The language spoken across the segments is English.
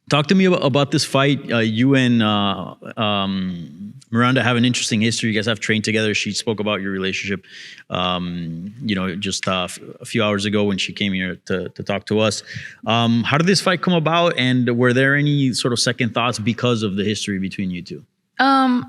Talk to me about this fight. You and Miranda have an interesting history. You guys have trained together. She spoke about your relationship, just a few hours ago when she came here to talk to us. How did this fight come about? And were there any sort of second thoughts because of the history between you two? No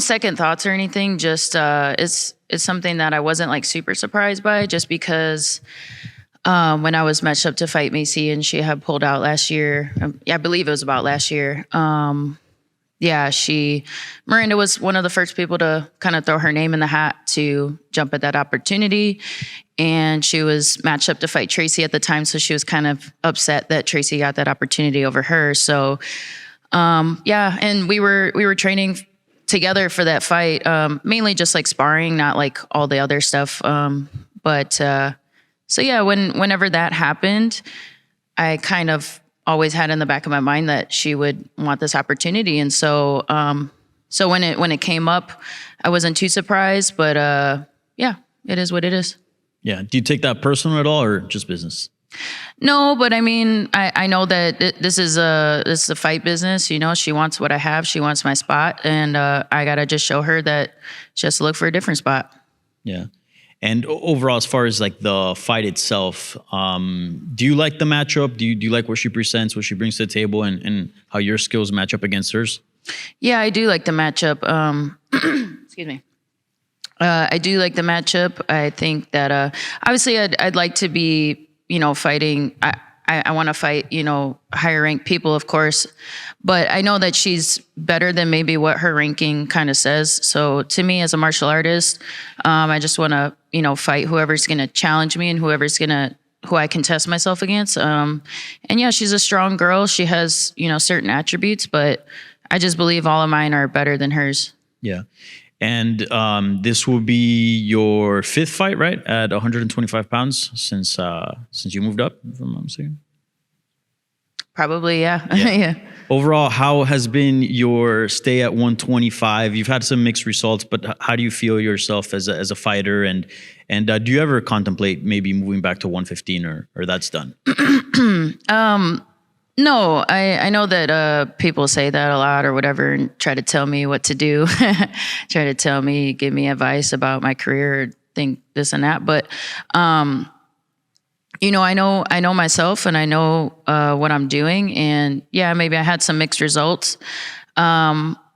second thoughts or anything. Just it's something that I wasn't like super surprised by, just because when I was matched up to fight Macy and she had pulled out last year, I believe it was about last year. Miranda was one of the first people to kind of throw her name in the hat to jump at that opportunity. And she was matched up to fight Tracy at the time. So she was kind of upset that Tracy got that opportunity over her. So, and we were training together for that fight, mainly just like sparring, not like all the other stuff. Whenever that happened, I kind of always had in the back of my mind that she would want this opportunity. And so when it came up, I wasn't too surprised, but it is what it is. Yeah. Do you take that personal at all or just business? No, but I mean, I know that this is a fight business. You know, she wants what I have. She wants my spot. And I got to just show her that she has to look for a different spot. Yeah. And overall, as far as like the fight itself, do you like the matchup? Do you like what she presents, what she brings to the table, and how your skills match up against hers? Yeah, I do like the matchup. Excuse me. I do like the matchup. I think that obviously I'd like to be, fighting. I want to fight, higher ranked people, of course, but I know that she's better than maybe what her ranking kind of says. So to me, as a martial artist, I just want to, fight whoever's going to challenge me and who I can test myself against. And yeah, she's a strong girl. She has, certain attributes, but I just believe all of mine are better than hers. Yeah. And this will be your fifth fight, right? At 125 pounds since you moved up, if I'm not mistaken. Probably, yeah. Yeah. Yeah. Overall, how has been your stay at 125? You've had some mixed results, but how do you feel yourself as a fighter? And do you ever contemplate maybe moving back to 115 or that's done? No, I know that people say that a lot or whatever and try to tell me what to do, try to tell me, give me advice about my career, think this and that. But, I know myself and I know what I'm doing. And yeah, maybe I had some mixed results.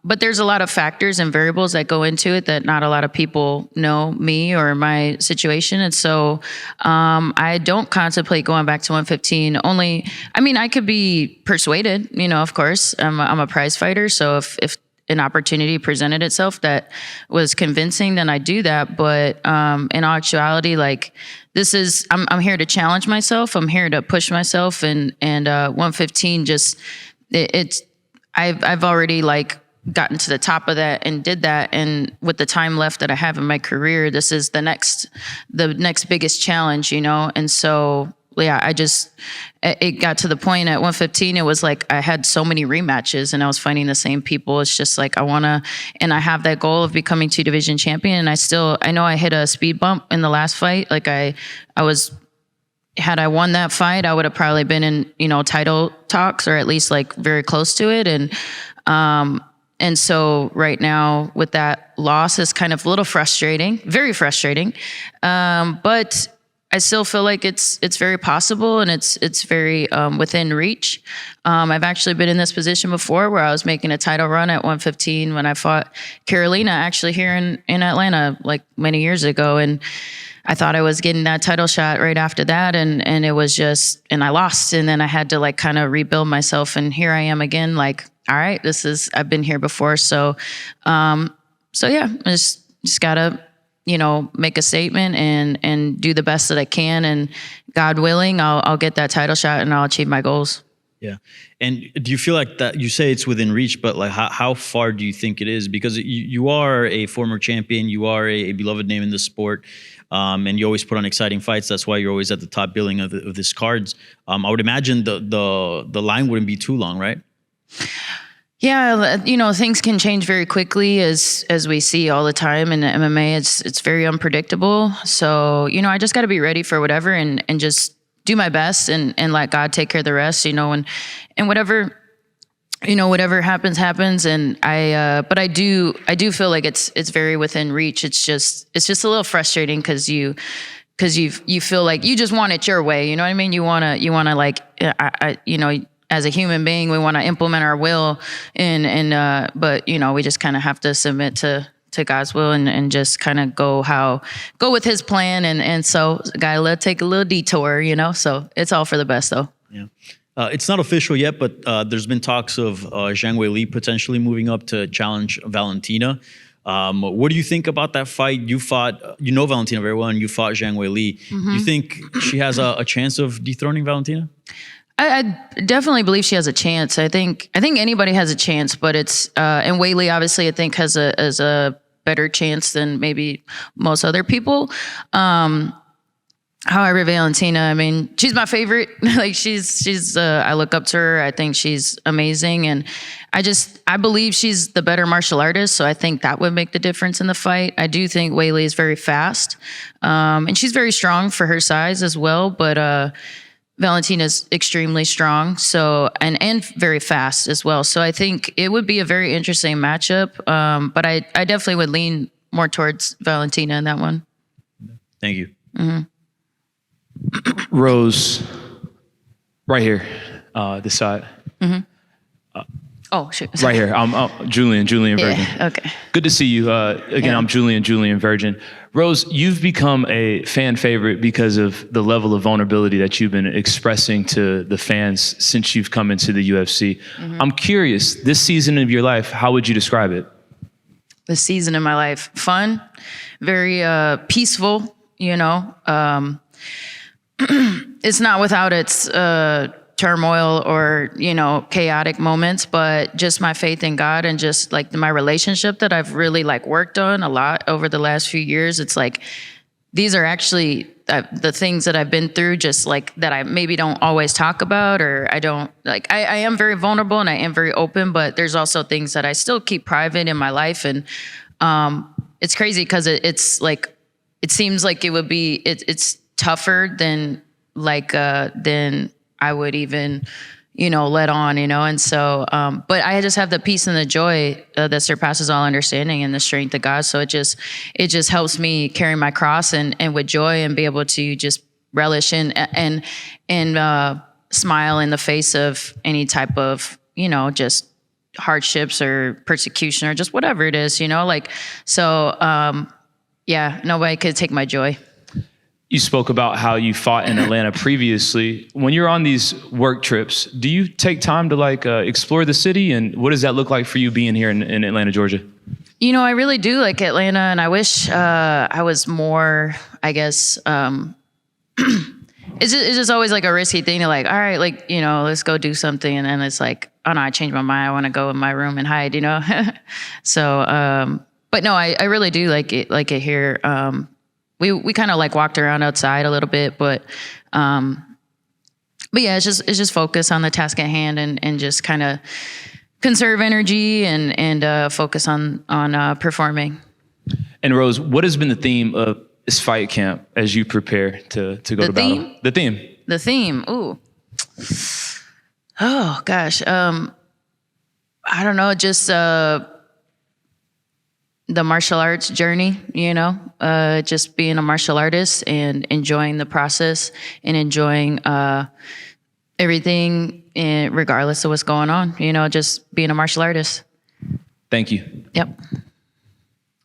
But there's a lot of factors and variables that go into it that not a lot of people know me or my situation. And so I don't contemplate going back to 115. I could be persuaded, of course. I'm a prize fighter. So if an opportunity presented itself that was convincing, then I do that. But in all actuality, like I'm here to challenge myself. I'm here to push myself. And 115 I've already gotten to the top of that and did that. And with the time left that I have in my career, this is the next biggest challenge, And so, yeah, it got to the point at 115, it was like I had so many rematches and I was fighting the same people. It's just like and I have that goal of becoming 2 division champion. And I know I hit a speed bump in the last fight. Like had I won that fight, I would have probably been in, title talks or at least very close to it. And so right now with that loss is kind of a little frustrating, very frustrating. But I still feel like it's very possible and it's very within reach. I've actually been in this position before where I was making a title run at 115 when I fought Carolina actually here in Atlanta many years ago. And I thought I was getting that title shot right after that. And it was and I lost. And then I had to kind of rebuild myself. And here I am again, all right, I've been here before. So yeah, I just gotta, make a statement and do the best that I can. And God willing, I'll get that title shot and I'll achieve my goals. Yeah. And do you feel like that, you say it's within reach, but how far do you think it is? Because you are a former champion, you are a beloved name in the sport, and you always put on exciting fights. That's why you're always at the top billing of this cards. I would imagine the line wouldn't be too long, right? Yeah, things can change very quickly as we see all the time in the MMA. It's very unpredictable. So, I just got to be ready for whatever and just do my best and let God take care of the rest, and whatever, whatever happens. And but I do feel like it's very within reach. It's just a little frustrating because you feel like you just want it your way. You know what I mean? You want to like, as a human being, we want to implement our will but we just kind of have to submit to God's will and just kind of go with his plan. And so gotta take a little detour, so it's all for the best though. Yeah. It's not official yet, but there's been talks of Zhang Weili potentially moving up to challenge Valentina. What do you think about that fight? You fought, Valentina very well, and you fought Zhang Weili. Mm-hmm. Do you think she has a chance of dethroning Valentina? I definitely believe she has a chance. I think anybody has a chance, but it's and Weili obviously I think has a better chance than maybe most other people. However, Valentina, I mean, she's my favorite. Like she's I look up to her. I think she's amazing, and I believe she's the better martial artist. So I think that would make the difference in the fight. I do think Weili is very fast, and she's very strong for her size as well. But Valentina's extremely strong, so and very fast as well. So I think it would be a very interesting matchup. But I definitely would lean more towards Valentina in that one. Thank you. Mm-hmm. Rose, right here, this side. Mm-hmm. Oh, shoot. Right here. I'm Julian Virgin. Yeah, okay. Good to see you. Again, yeah. I'm Julian Virgin. Rose, you've become a fan favorite because of the level of vulnerability that you've been expressing to the fans since you've come into the UFC. Mm-hmm. I'm curious, this season of your life, how would you describe it? The season of my life, fun, very peaceful, it's not without its turmoil or, chaotic moments, but just my faith in God and just like my relationship that I've really like worked on a lot over the last few years. It's like, these are actually the things that I've been through, just like that I maybe don't always talk about, or I don't like, I am very vulnerable and I am very open, but there's also things that I still keep private in my life. And it's crazy because it's like, it seems like it would be, it's tougher than I would even, let on, and so, but I just have the peace and the joy that surpasses all understanding and the strength of God. So it just helps me carry my cross and with joy and be able to just relish and smile in the face of any type of, just hardships or persecution or just whatever it is, so, yeah, nobody could take my joy. You spoke about how you fought in Atlanta previously. When you're on these work trips, do you take time to explore the city? And what does that look like for you being here in Atlanta, Georgia? I really do like Atlanta, and I wish I was more, I guess, it's just always like a risky thing to all right, let's go do something. And then it's like, oh no, I changed my mind. I want to go in my room and hide, So, but no, I really do like it here. We kind of walked around outside a little bit, but yeah, it's just focus on the task at hand and just kind of conserve energy and focus on performing. And Rose, what has been the theme of this fight camp as you prepare to go to battle? The theme. Ooh. Oh gosh. I don't know. Just the martial arts journey, just being a martial artist and enjoying the process and enjoying everything regardless of what's going on, just being a martial artist. Thank you. Yep.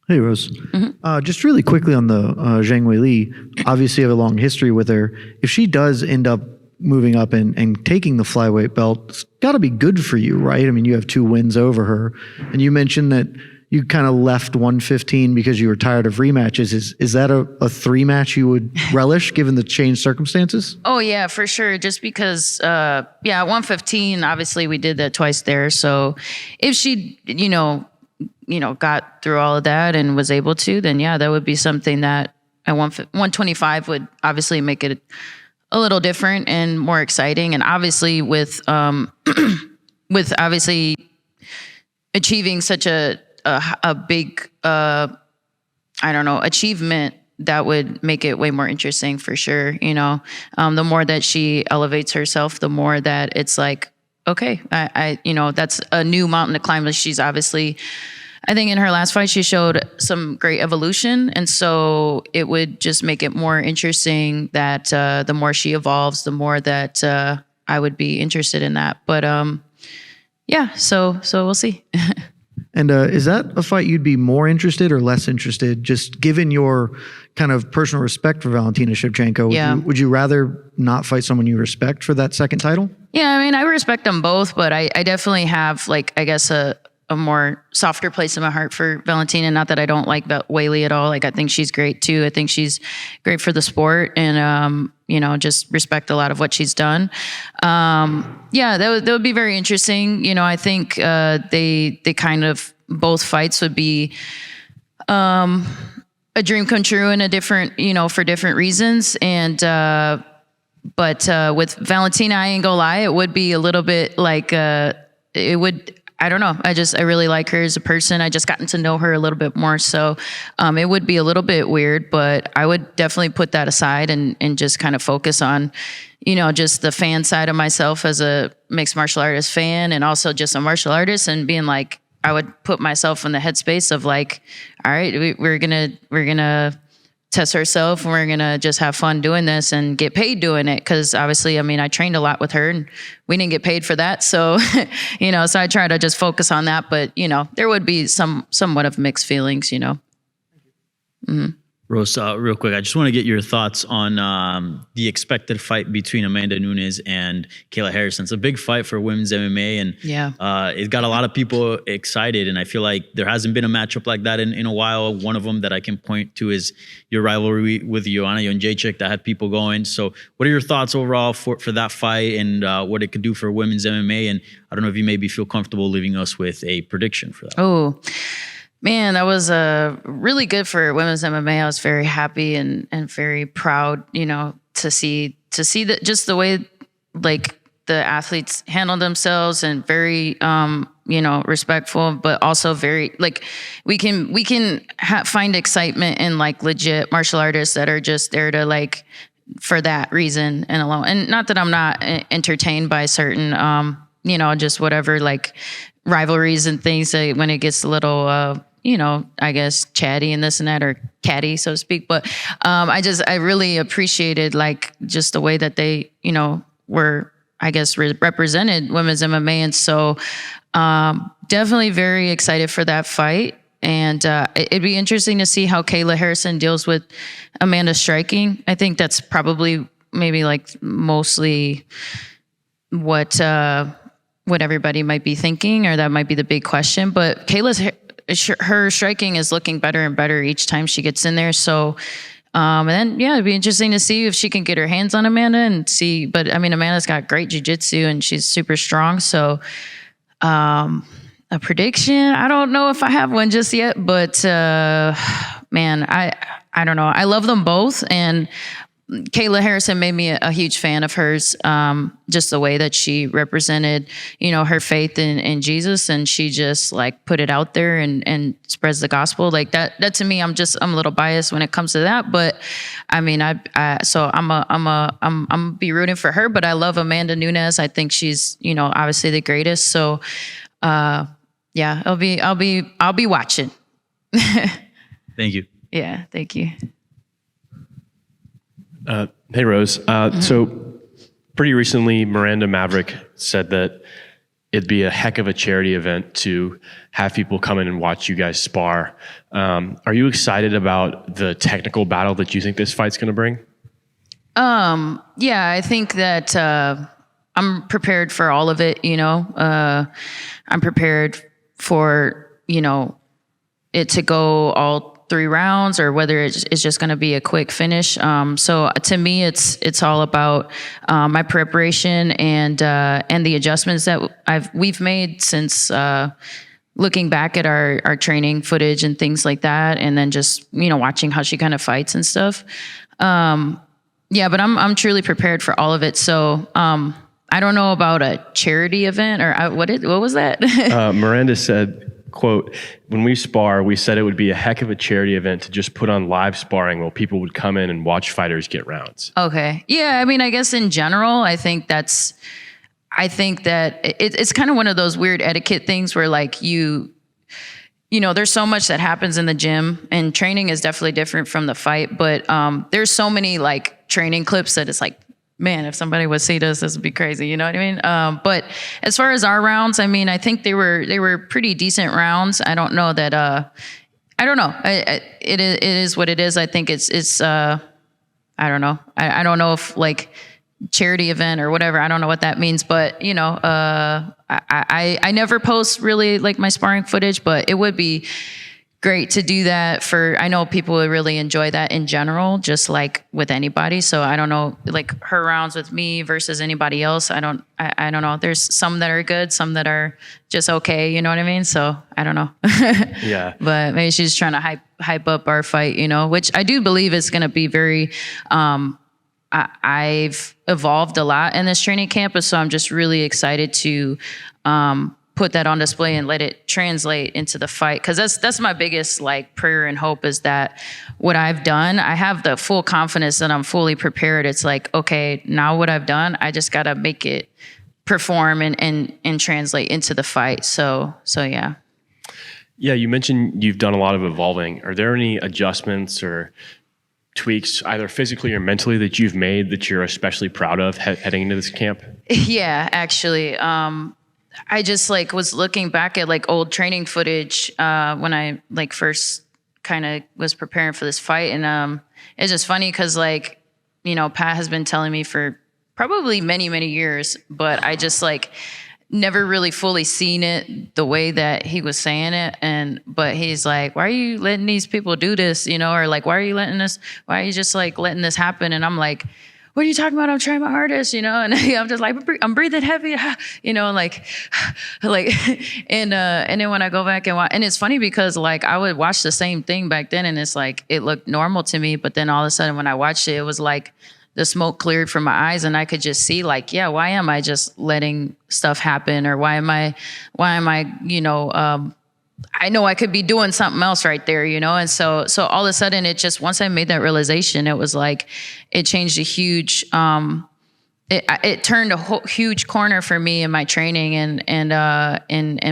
Hey, Rose. Mm-hmm. Just really quickly on the Zhang Weili, obviously you have a long history with her. If she does end up moving up and taking the flyweight belt, it's got to be good for you, right? I mean, you have 2 wins over her. And you mentioned that you kind of left 115 because you were tired of rematches. Is that a 3-match you would relish given the changed circumstances? Oh yeah, for sure. Just because, 115, obviously we did that twice there. So if she, got through all of that and was able to, then yeah, that would be something that at 125 would obviously make it a little different and more exciting. And obviously with obviously achieving such a big, achievement that would make it way more interesting for sure. You know, the more that she elevates herself, the more that it's like, okay, I you know, that's a new mountain to climb. She's obviously, I think in her last fight, she showed some great evolution. And so it would just make it more interesting that the more she evolves, the more that I would be interested in that. But yeah, so we'll see. And is that a fight you'd be more interested or less interested, just given your kind of personal respect for Valentina Shevchenko? Would you rather not fight someone you respect for that second title? Yeah, I mean, I respect them both, but I definitely have, like, I guess a more softer place in my heart for Valentina. Not that I don't like Weili at all. Like, I think she's great too. I think she's great for the sport, and you know, just respect a lot of what she's done. Yeah, that would be very interesting. You know, I think they kind of, both fights would be a dream come true in a different, you know, for different reasons. And but with Valentina, I ain't gonna lie, it would be a little bit like it would. I don't know. I really like her as a person. I just gotten to know her a little bit more. So it would be a little bit weird, but I would definitely put that aside and just kind of focus on, you know, just the fan side of myself as a mixed martial artist fan, and also just a martial artist, and being like, I would put myself in the headspace of like, all right, we're gonna test ourselves, and we're gonna just have fun doing this and get paid doing it. Because obviously, I mean, I trained a lot with her, and we didn't get paid for that. So, you know, so I try to just focus on that. But you know, there would be somewhat of mixed feelings. You know. Mm-hmm. Rose, real quick, I just want to get your thoughts on the expected fight between Amanda Nunes and Kayla Harrison. It's a big fight for women's MMA, and it got a lot of people excited. And I feel like there hasn't been a matchup like that in a while. One of them that I can point to is your rivalry with Joanna Jędrzejczyk that had people going. So what are your thoughts overall for that fight, and what it could do for women's MMA? And I don't know if you maybe feel comfortable leaving us with a prediction for that. Oh, man, that was really good for women's MMA. I was very happy and very proud, you know, to see that, just the way like the athletes handle themselves, and very you know, respectful, but also very like we can find excitement in like legit martial artists that are just there to like for that reason and alone. And not that I'm not entertained by certain you know, just whatever like rivalries and things when it gets a little you know, I guess chatty and this and that, or catty, so to speak. But I really appreciated like just the way that they, you know, were, I guess, represented women's MMA. And so definitely very excited for that fight. And it'd be interesting to see how Kayla Harrison deals with Amanda striking. I think that's probably maybe like mostly what everybody might be thinking, or that might be the big question. But her striking is looking better and better each time she gets in there. So, and then, yeah, it'd be interesting to see if she can get her hands on Amanda and see, but I mean, Amanda's got great jiu-jitsu and she's super strong. So, a prediction, I don't know if I have one just yet, but, man, I don't know. I love them both. And Kayla Harrison made me a huge fan of hers, just the way that she represented, you know, her faith in Jesus, and she just like put it out there and spreads the gospel like that. That to me, I'm a little biased when it comes to that, but I mean, so I'm be rooting for her, but I love Amanda Nunes. I think she's, you know, obviously the greatest. So, yeah, I'll be watching. Thank you. Yeah, thank you. Hey, Rose. So pretty recently, Miranda Maverick said that it'd be a heck of a charity event to have people come in and watch you guys spar. Are you excited about the technical battle that you think this fight's going to bring? Yeah, I think that I'm prepared for all of it, you know. I'm prepared for, you know, it to go all 3 rounds, or whether it's just going to be a quick finish. So to me, it's all about my preparation and the adjustments that we've made since looking back at our training footage and things like that, and then just, you know, watching how she kind of fights and stuff. Yeah, but I'm truly prepared for all of it. So I don't know about a charity event, or what was that? Miranda said quote, when we spar, we said it would be a heck of a charity event to just put on live sparring while people would come in and watch fighters get rounds. Okay. Yeah. I mean, I guess in general, I think that it's kind of one of those weird etiquette things where like you know, there's so much that happens in the gym, and training is definitely different from the fight, but there's so many like training clips that it's like, man, if somebody would see this would be crazy. You know what I mean? But as far as our rounds, I mean, I think they were pretty decent rounds. I don't know that, I don't know. It is what it is. I think it's I don't know. I don't know if like charity event or whatever, I don't know what that means, but you know, I never post really like my sparring footage, but it would be great to do that I know people would really enjoy that in general, just like with anybody. So I don't know, like her rounds with me versus anybody else. I don't know. There's some that are good, some that are just okay. You know what I mean? So I don't know. Yeah. But maybe she's trying to hype up our fight, you know, which I do believe is going to be very, I've evolved a lot in this training camp. So I'm just really excited to, put that on display and let it translate into the fight. Cause that's my biggest like prayer and hope, is that what I've done, I have the full confidence that I'm fully prepared. It's like, okay, now what I've done, I just got to make it perform and translate into the fight. So yeah. Yeah. You mentioned you've done a lot of evolving. Are there any adjustments or tweaks, either physically or mentally, that you've made that you're especially proud of heading into this camp? Yeah, actually, I just like was looking back at like old training footage when I like first kind of was preparing for this fight, and it's just funny because like, you know, Pat has been telling me for probably many years, but I just like never really fully seen it the way that he was saying it. But he's like, why are you letting these people do this? You know, or like, why are you just like letting this happen? And I'm like, what are you talking about? I'm trying my hardest, you know? And I'm just like, I'm breathing heavy, you know, like, and then when I go back and watch, and it's funny because like I would watch the same thing back then and it's like, it looked normal to me. But then all of a sudden when I watched it, it was like the smoke cleared from my eyes and I could just see like, yeah, why am I just letting stuff happen? Or why am I, you know, I know I could be doing something else right there, you know? And so all of a sudden it just, once I made that realization, it was like, it changed a huge, it turned a huge corner for me in my training and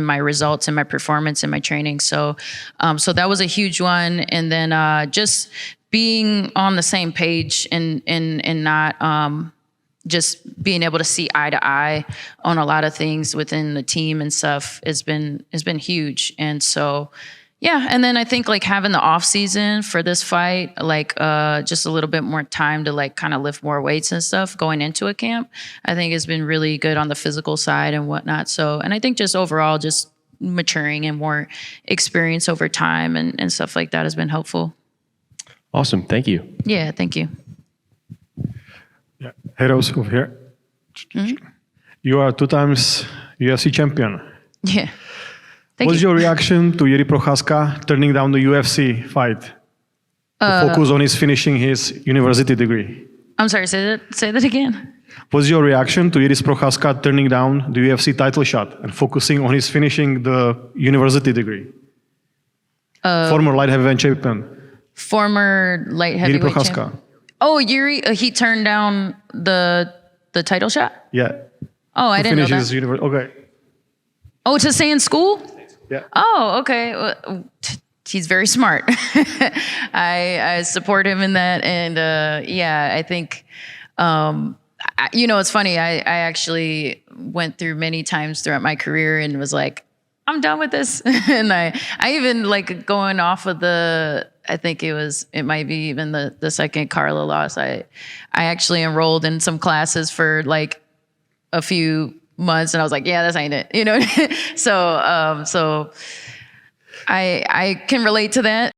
my results and my performance in my training. So that was a huge one. And then, just being on the same page and not, just being able to see eye to eye on a lot of things within the team and stuff has been huge. And so, yeah. And then I think like having the off season for this fight, like, just a little bit more time to like kind of lift more weights and stuff going into a camp, I think has been really good on the physical side and whatnot. So, and I think just overall, just maturing and more experience over time and stuff like that has been helpful. Awesome. Thank you. Yeah. Thank you. Yeah. Hey, Rose, over here. Mm-hmm. You are 2 times UFC champion. Yeah. What's your reaction to Jiří Procházka turning down the UFC fight to focus on his finishing his university degree? I'm sorry, say that again. What's your reaction to Jiří Procházka turning down the UFC title shot and focusing on his finishing the university degree? Former light heavyweight champion. Former light heavyweight Jiří Procházka. champion. Oh, Jiří, he turned down the title shot? Yeah. Oh, I didn't know that. His okay. Oh, to stay in school? Yeah. Oh, okay. Well, he's very smart. I support him in that. And yeah, I think, you know, it's funny. I actually went through many times throughout my career and was like, I'm done with this. And I even like going off of I think it might be even the second Carla loss. I actually enrolled in some classes for like a few months and I was like, yeah, this ain't it, you know? So I can relate to that.